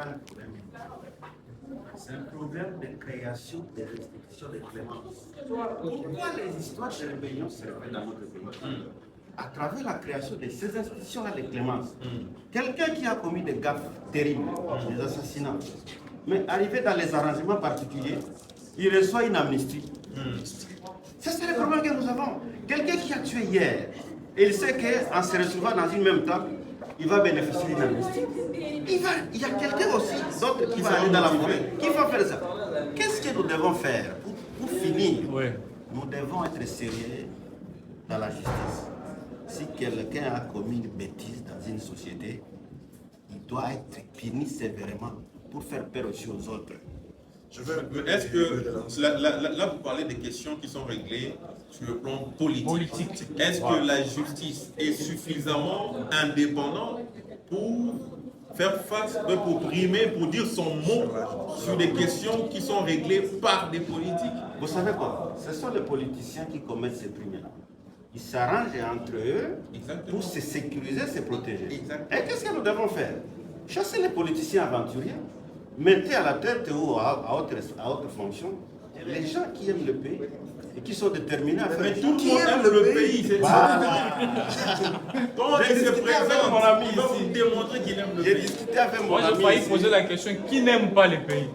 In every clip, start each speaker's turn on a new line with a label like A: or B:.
A: pas un problème. C'est un problème de création des institutions de clémence. Pourquoi les histoires de rébellion se répètent dans notre pays? À travers la création de ces institutions de clémence. Quelqu'un qui a commis des gaffes terribles, des assassinats, mais arrivé dans les arrangements particuliers, il reçoit une amnistie. C'est le problème que nous avons. Quelqu'un qui a tué hier, il sait qu'en se retrouvant dans une même table, il va bénéficier d'une amnistie. Il y a quelqu'un aussi d'autre qui va aller dans la forêt, qui va faire ça. Qu'est-ce que nous devons faire pour finir? Nous devons être sérieux dans la justice. Si quelqu'un a commis une bêtise dans une société, il doit être puni sévèrement pour faire peur aussi aux autres.
B: Est-ce que, là vous parlez des questions qui sont réglées sur le plan politique. Est-ce que la justice est suffisamment indépendante pour faire face, pour primer, pour dire son mot sur des questions qui sont réglées par des politiques?
A: Vous savez quoi? Ce sont les politiciens qui commettent ces crimes-là. Ils s'arrangent entre eux pour se sécuriser, se protéger. Et qu'est-ce que nous devons faire? Chasser les politiciens aventuriers, mettez à la tête ou à autre fonction les gens qui aiment le pays et qui sont déterminés à faire.
B: Mais tout le monde aime le pays, c'est ça. Quand il se présente, mon ami, il va vous démontrer qu'il aime le pays.
A: J'ai discuté avec mon
C: Moi,
A: ami.
C: j'ai failli poser la question, qui n'aime pas le pays?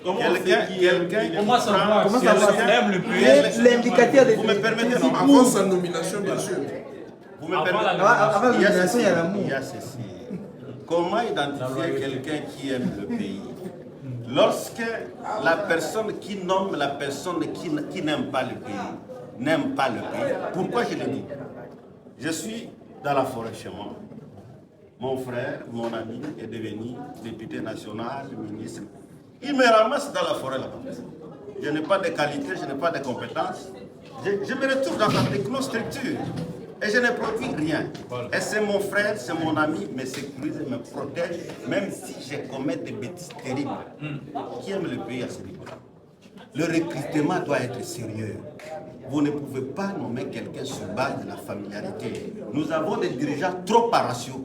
B: Comment savoir
C: si elle aime le pays?
D: L'indicateur des
A: Vous me permettez, non?
E: Avant sa nomination, bien sûr.
A: Vous me permettez.
D: Avant
A: Il y a
D: nomination, il y a l'amour.
A: Il y a ceci. Comment identifier quelqu'un qui aime le pays? Lorsque la personne qui nomme la personne qui n'aime pas le pays, n'aime pas le pays. Pourquoi je le dis? Je suis dans la forêt chez moi. Mon frère, mon ami est devenu député national, ministre. Il me ramasse dans la forêt là-bas. Je n'ai pas de qualité, je n'ai pas de compétences. Je me retrouve dans la technostructure. Et je ne produis rien. Et c'est mon frère, c'est mon ami, me sécurise, me protège, même si je commets des bêtises terribles. Qui aime le pays à ce niveau-là? Le recrutement doit être sérieux. Vous ne pouvez pas nommer quelqu'un sur base de la familiarité. Nous avons des dirigeants trop parasiaux.